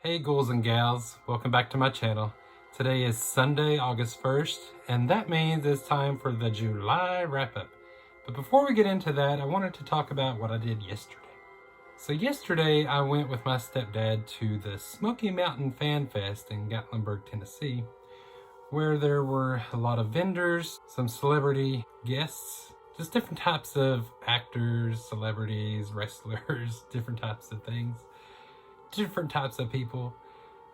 Hey ghouls and gals, welcome back to my channel. Today is Sunday, August 1st, and that means it's time for the July wrap-up. But before we get into that, I wanted to talk about what I did yesterday. So yesterday, I went with my stepdad to the Smokey Mountain Fan Fest in Gatlinburg, Tennessee, where there were a lot of vendors, some celebrity guests, just different types of actors, celebrities, wrestlers, different types of things. Different types of people.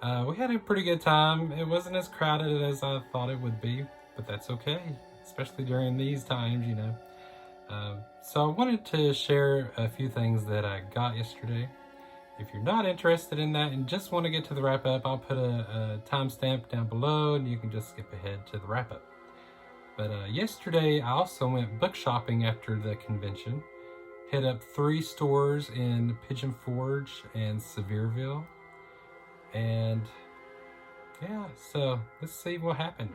We had a pretty good time. It wasn't as crowded as I thought it would be, but that's okay, especially during these times, you know. So I wanted to share a few things that I got yesterday. If you're not interested in that and just want to get to the wrap up, I'll put a timestamp down below and you can just skip ahead to the wrap up. But yesterday I also went book shopping after the convention. Hit up 3 stores in Pigeon Forge and Sevierville. And yeah, so let's see what happened.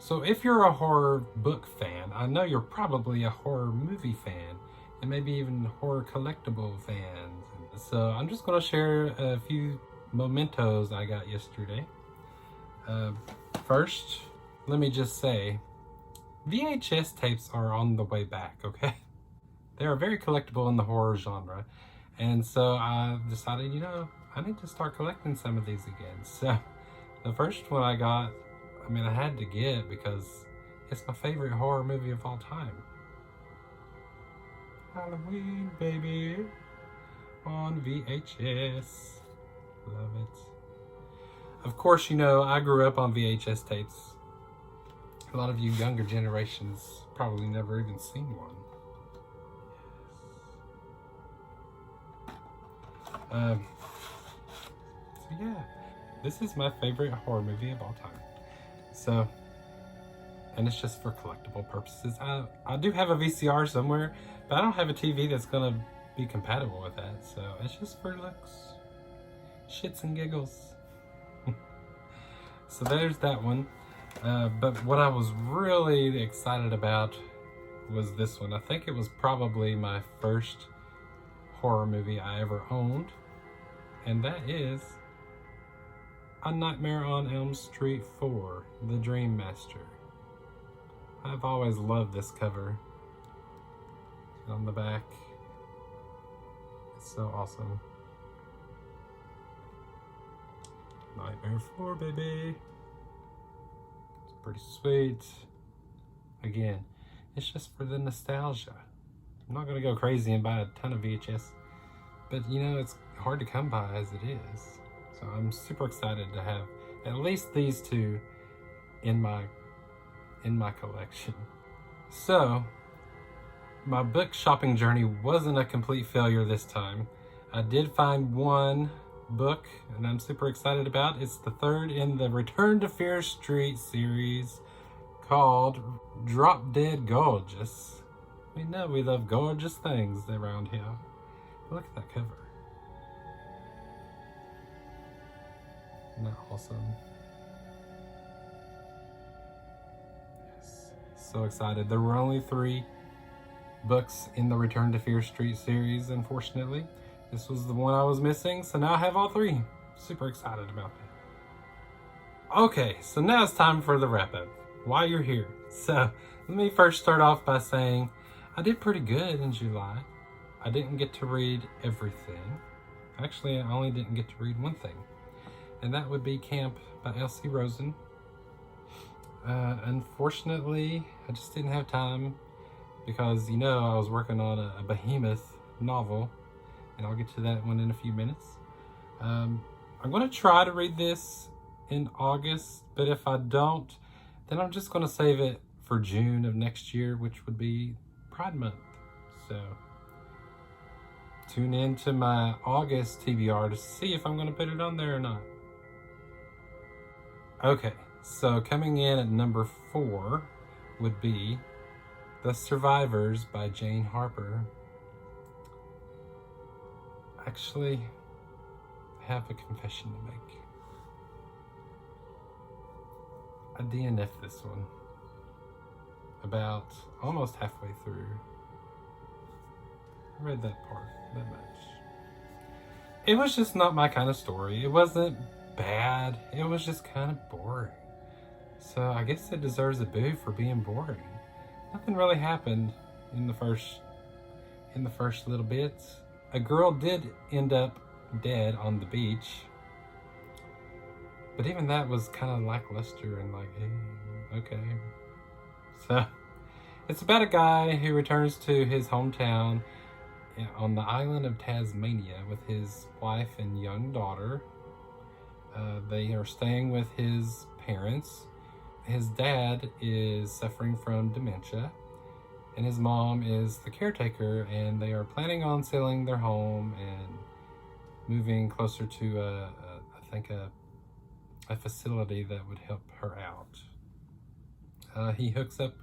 So if you're a horror book fan, I know you're probably a horror movie fan, and maybe even horror collectible fans. So I'm just going to share a few mementos I got yesterday. First, let me just say, VHS tapes are on the way back, okay? They are very collectible in the horror genre. And so I decided, I need to start collecting some of these again. So the first one I got, I had to get because it's my favorite horror movie of all time. Halloween, baby, on VHS. Love it. Of course, I grew up on VHS tapes. A lot of you younger generations probably never even seen one. So yeah, this is my favorite horror movie of all time. So, and it's just for collectible purposes. I do have a VCR somewhere, but I don't have a TV that's gonna be compatible with that. So it's just for looks, shits and giggles. So there's that one. But what I was really excited about was this one. I think it was probably my first horror movie I ever owned. And that is A Nightmare on Elm Street 4, The Dream Master. I've always loved this cover. On the back. It's so awesome. Nightmare 4, baby. It's pretty sweet. Again, it's just for the nostalgia. I'm not going to go crazy and buy a ton of VHS. But, it's hard to come by as it is. So I'm super excited to have at least these two in my collection. So, my book shopping journey wasn't a complete failure this time. I did find one book, and I'm super excited about. It's the third in the Return to Fear Street series called Drop Dead Gorgeous. We know we love gorgeous things around here. Look at that cover. Isn't that awesome? Yes. So excited. There were only 3 books in the Return to Fear Street series, unfortunately. This was the one I was missing, so now I have all 3. Super excited about that. Okay, so now it's time for the wrap-up. While you're here. So, let me first start off by saying I did pretty good in July. I didn't get to read everything. Actually, I only didn't get to read one thing. And that would be Camp by L.C. Rosen. Unfortunately, I just didn't have time because, I was working on a behemoth novel. And I'll get to that one in a few minutes. I'm going to try to read this in August, but if I don't, then I'm just going to save it for June of next year, which would be Pride Month. So tune in to my August TBR to see if I'm going to put it on there or not. Okay, so coming in at number 4 would be The Survivors by Jane Harper. Actually, I have a confession to make. I DNF'd this one about almost halfway through. I read that part that much. It was just not my kind of story. It wasn't bad. It was just kind of boring. So I guess it deserves a boo for being boring. Nothing really happened in the first little bits. A girl did end up dead on the beach. But even that was kind of lackluster and like, hey, okay. So, it's about a guy who returns to his hometown on the island of Tasmania with his wife and young daughter. They are staying with his parents. His dad is suffering from dementia, and his mom is the caretaker, and they are planning on selling their home and moving closer to a facility that would help her out. He hooks up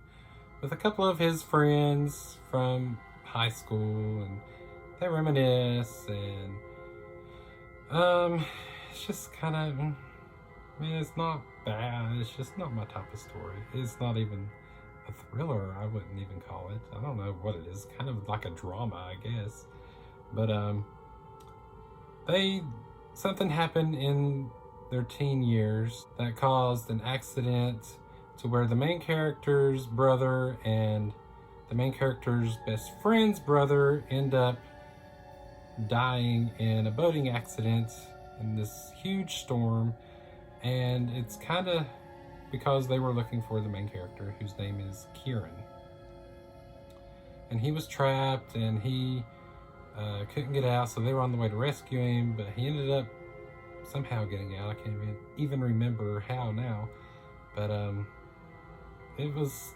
with a couple of his friends from high school, and they reminisce, and it's just kind of I mean, it's not bad. It's just not my type of story. It's not even a thriller. I wouldn't even call it. I don't know what it is. Kind of like a drama, I guess. But something happened in their teen years that caused an accident to where the main character's brother and the main character's best friend's brother end up dying in a boating accident in this huge storm. And it's kind of because they were looking for the main character, whose name is Kieran. And he was trapped and he couldn't get out, so they were on the way to rescue him, but he ended up somehow getting out. I can't even remember how now. But it was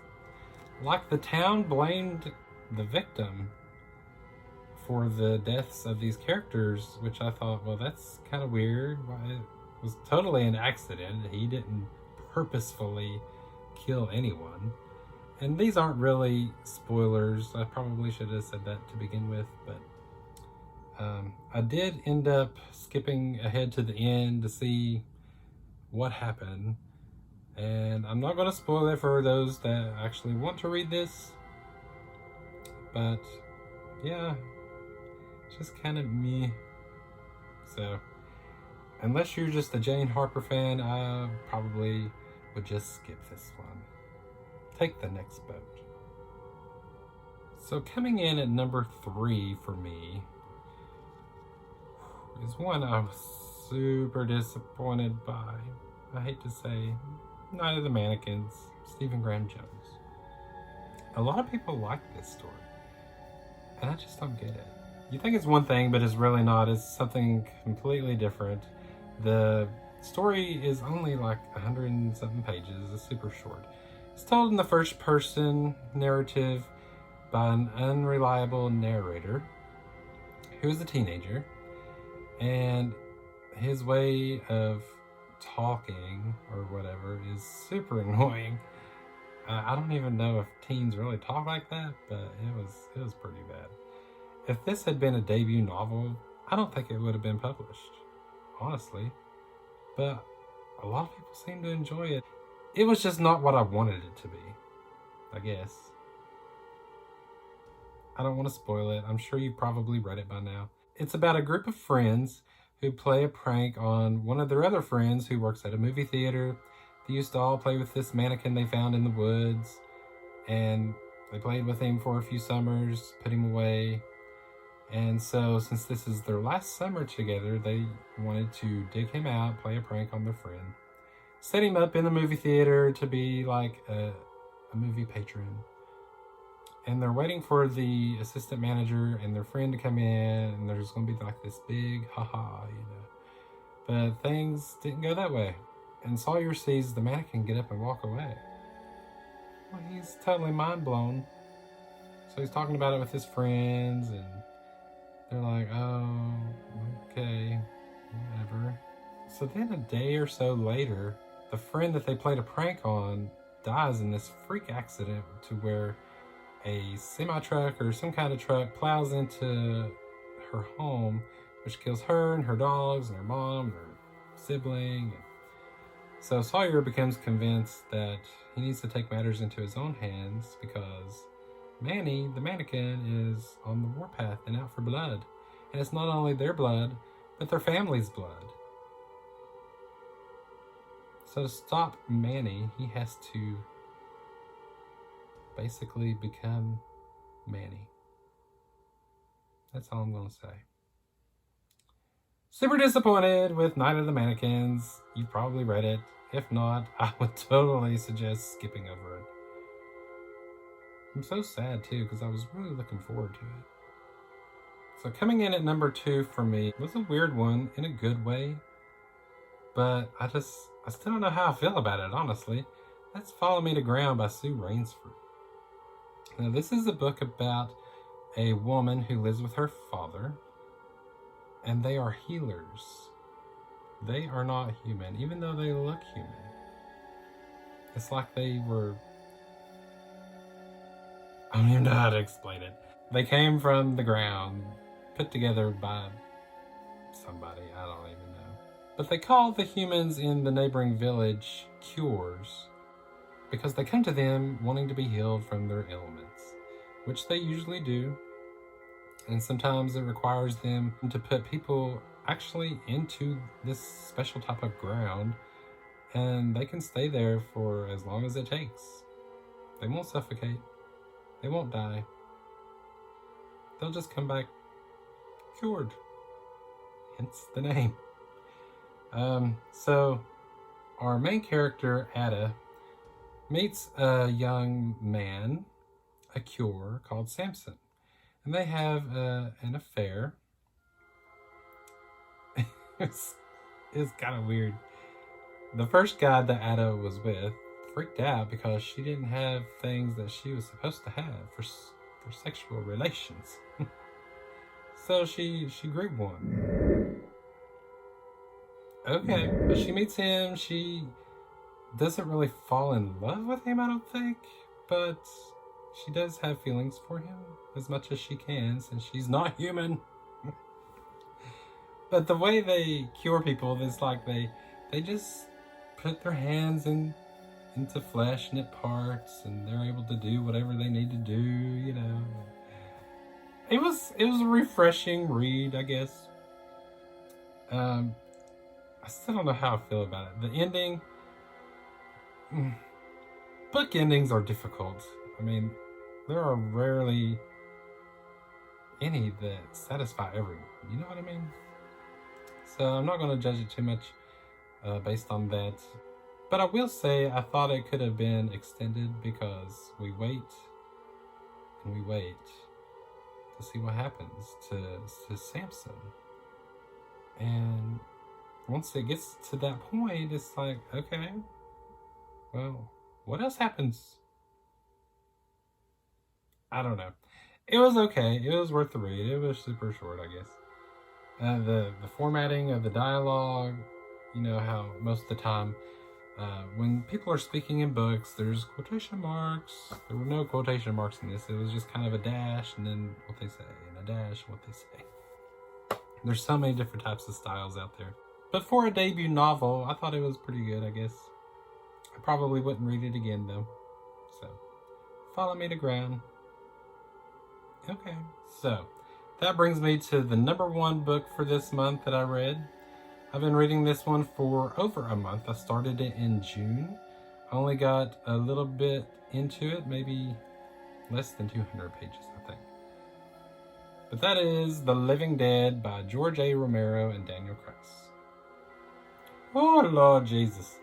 like the town blamed the victim for the deaths of these characters, which I thought, well, that's kind of weird. It was totally an accident. He didn't purposefully kill anyone. And these aren't really spoilers. I probably should have said that to begin with, but I did end up skipping ahead to the end to see what happened. And I'm not going to spoil it for those that actually want to read this. But yeah, it's just kind of me. So unless you're just a Jane Harper fan, I probably would just skip this one. Take the next boat. So coming in at number 3 for me is one I was super disappointed by. I hate to say, Night of the Mannequins, Stephen Graham Jones. A lot of people like this story, and I just don't get it. You think it's one thing, but it's really not. It's something completely different. The story is only like 107 pages. It's super short. It's told in the first person narrative by an unreliable narrator who is a teenager, and his way of talking or whatever is super annoying. I don't even know if teens really talk like that, but it was pretty bad. If this had been a debut novel, I don't think it would have been published, honestly. But a lot of people seem to enjoy it. It was just not what I wanted it to be, I guess. I don't want to spoil it. I'm sure you've probably read it by now. It's about a group of friends who play a prank on one of their other friends who works at a movie theater. They used to all play with this mannequin they found in the woods, and they played with him for a few summers, put him away. And so since this is their last summer together, they wanted to dig him out, play a prank on their friend, set him up in the movie theater to be like a movie patron. And they're waiting for the assistant manager and their friend to come in, and there's going to be like this big ha-ha, you know. But things didn't go that way. And Sawyer sees the mannequin get up and walk away. Well, he's totally mind blown. So he's talking about it with his friends, and they're like, oh, okay, whatever. So then a day or so later, the friend that they played a prank on dies in this freak accident to where a semi-truck or some kind of truck plows into her home, which kills her and her dogs and her mom and her sibling. So Sawyer becomes convinced that he needs to take matters into his own hands because Manny, the mannequin, is on the warpath and out for blood. And it's not only their blood, but their family's blood. So to stop Manny, he has to basically become Manny. That's all I'm going to say. Super disappointed with Night of the Mannequins. You've probably read it. If not, I would totally suggest skipping over it. I'm so sad too, because I was really looking forward to it. So coming in at number 2 for me was a weird one in a good way, but I still don't know how I feel about it, honestly. That's Follow Me to Ground by Sue Rainsford. Now, this is a book about a woman who lives with her father, and they are healers. They are not human, even though they look human. It's like they were... I don't even know how to explain it. They came from the ground, put together by somebody, I don't even know. But they call the humans in the neighboring village cures because they come to them wanting to be healed from their ailments, which they usually do. And sometimes it requires them to put people actually into this special type of ground, and they can stay there for as long as it takes. They won't suffocate. They won't die. They'll just come back cured. Hence the name. So our main character, Ada, meets a young man, a cure, called Samson. And they have an affair. It's kind of weird. The first guy that Ada was with freaked out because she didn't have things that she was supposed to have for sexual relations. So she grew one. Okay, but she meets him. She doesn't really fall in love with him, I don't think, but she does have feelings for him as much as she can since she's not human. But the way they cure people is like they just put their hands into flesh-knit parts, and they're able to do whatever they need to do, you know. It was a refreshing read, I guess. I still don't know how I feel about it. The ending, book endings are difficult. I mean, there are rarely any that satisfy everyone. You know what I mean? So I'm not going to judge it too much based on that. But I will say I thought it could have been extended because we wait and we wait to see what happens to Samson. And once it gets to that point, it's like, okay, well, what else happens? I don't know. It was okay. It was worth the read. It was super short, I guess. The formatting of the dialogue, you know how most of the time when people are speaking in books, there's quotation marks. There were no quotation marks in this. It was just kind of a dash and then what they say, and a dash and what they say. There's so many different types of styles out there. But for a debut novel, I thought it was pretty good, I guess. I probably wouldn't read it again, though. So, follow me to ground. Okay, so that brings me to the #1 book for this month that I read. I've been reading this one for over a month. I started it in June. I only got a little bit into it, maybe less than 200 pages, I think. But that is The Living Dead by George A. Romero and Daniel Kraus. Oh, Lord Jesus.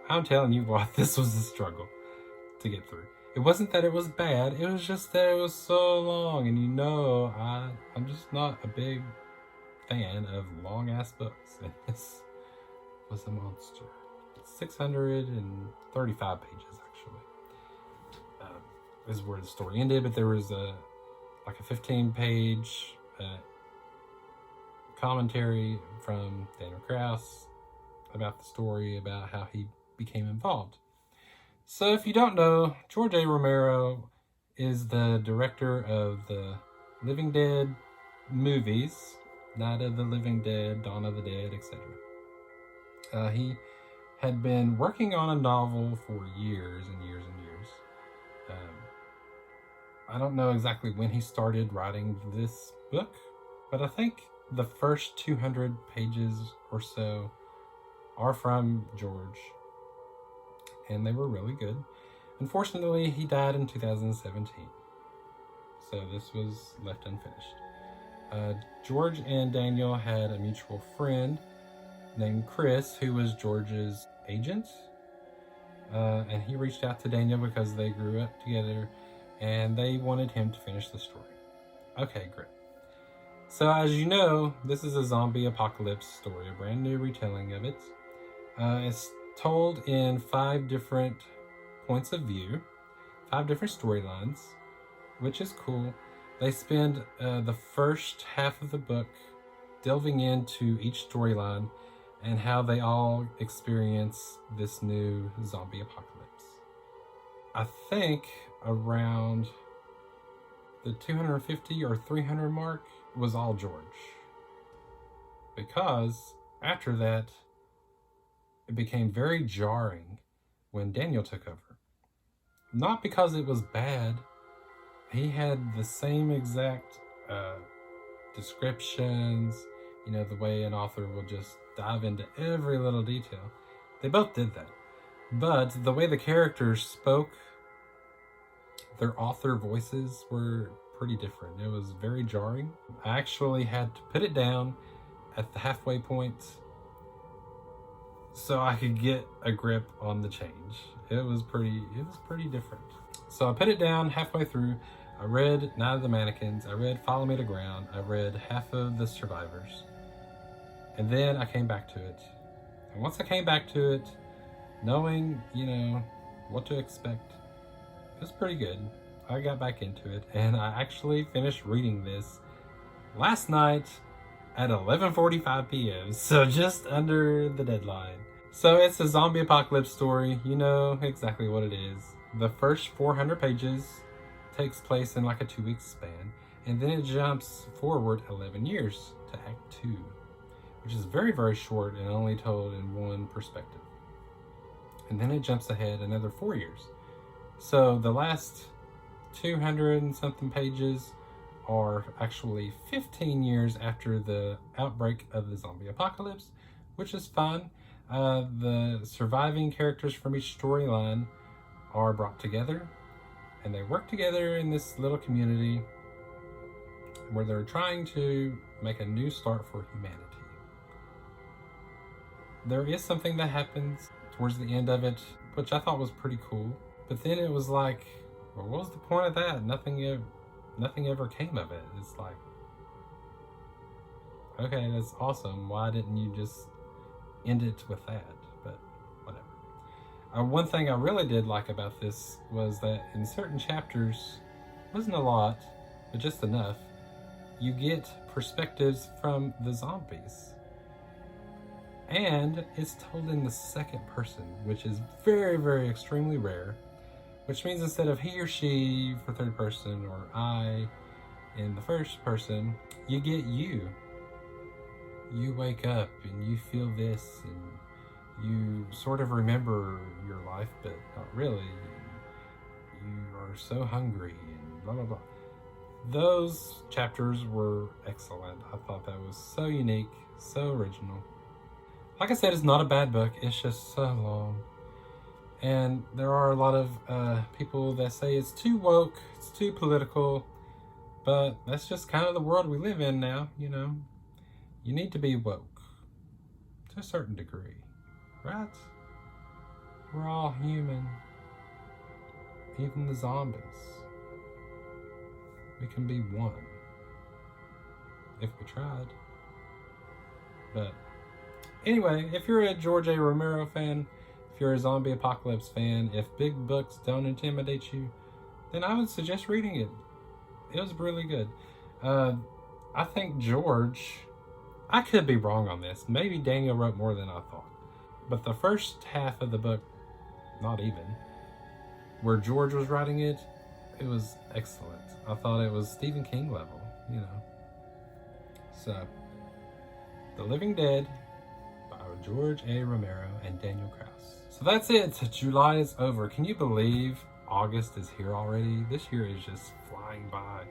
I'm telling you what, this was a struggle to get through. It wasn't that it was bad, it was just that it was so long, and you know, I'm just not a big fan of long-ass books, and this was a monster. 635 pages, actually, is where the story ended, but there was a 15-page commentary from Daniel Kraus about the story, about how he became involved. So if you don't know, George A. Romero is the director of the Living Dead movies, Night of the Living Dead, Dawn of the Dead, etc. He had been working on a novel for years and years and years. I don't know exactly when he started writing this book, but I think the first 200 pages or so are from George, and they were really good. Unfortunately, he died in 2017, so this was left unfinished. George and Daniel had a mutual friend named Chris, who was George's agent, and he reached out to Daniel because they grew up together, and they wanted him to finish the story. Okay, great. So as you know, this is a zombie apocalypse story, a brand new retelling of it. It's told in 5 different points of view, 5 different storylines, which is cool. They spend the first half of the book delving into each storyline and how they all experience this new zombie apocalypse. I think around the 250 or 300 mark was all George, because after that it became very jarring when Daniel took over. Not because it was bad. He had the same exact descriptions, you know, the way an author will just dive into every little detail. They both did that. But the way the characters spoke, their author voices were pretty different. It was very jarring. I actually had to put it down at the halfway point so I could get a grip on the change. It was pretty different. So I put it down halfway through. I read Night of the Mannequins. I read Follow Me to Ground. I read half of The Survivors. And then I came back to it. And once I came back to it, knowing, you know, what to expect, it was pretty good. I got back into it, and I actually finished reading this last night at 11:45 p.m. So just under the deadline. So it's a zombie apocalypse story. You know exactly what it is. The first 400 pages takes place in like a 2-week span, and then it jumps forward 11 years to Act 2, which is very, very short and only told in one perspective. And then it jumps ahead another 4 years. So the last 200 and something pages are actually 15 years after the outbreak of the zombie apocalypse, which is fun. The surviving characters from each storyline are brought together, and they work together in this little community where they're trying to make a new start for humanity. There is something that happens towards the end of it, which I thought was pretty cool. But then it was like, well, what was the point of that? Nothing ever came of it. It's like, okay, that's awesome. Why didn't you just end it with that? But whatever. One thing I really did like about this was that in certain chapters, wasn't a lot, but just enough, you get perspectives from the zombies. And it's told in the second person, which is very, very extremely rare. Which means instead of he or she for third person or I in the first person, you get you. You wake up and you feel this, and you sort of remember your life, but not really. You are so hungry and blah, blah, blah. Those chapters were excellent. I thought that was so unique, so original. Like I said, it's not a bad book. It's just so long. And there are a lot of people that say it's too woke, it's too political, but that's just kind of the world we live in now, you know. You need to be woke to a certain degree, right? We're all human, even the zombies. We can be one, if we tried. But anyway, if you're a George A. Romero fan, if you're a zombie apocalypse fan, if big books don't intimidate you, then I would suggest reading it. It was really good. I think George, I could be wrong on this. Maybe Daniel wrote more than I thought. But the first half of the book, not even, where George was writing it, it was excellent. I thought it was Stephen King level, you know. So, The Living Dead by George A. Romero and Daniel Kraus. So that's it. July is over. Can you believe August is here already? This year is just flying by.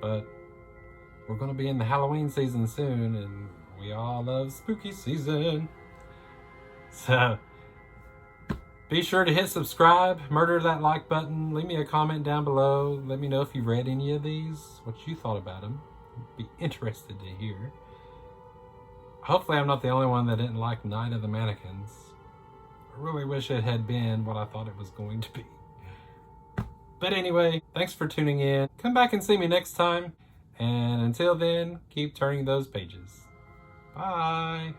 But we're going to be in the Halloween season soon, and we all love spooky season. So be sure to hit subscribe, murder that like button, leave me a comment down below. Let me know if you read any of these, what you thought about them. I'd be interested to hear. Hopefully I'm not the only one that didn't like Night of the Mannequins. I really wish it had been what I thought it was going to be. But anyway, thanks for tuning in. Come back and see me next time. And until then, keep turning those pages. Bye.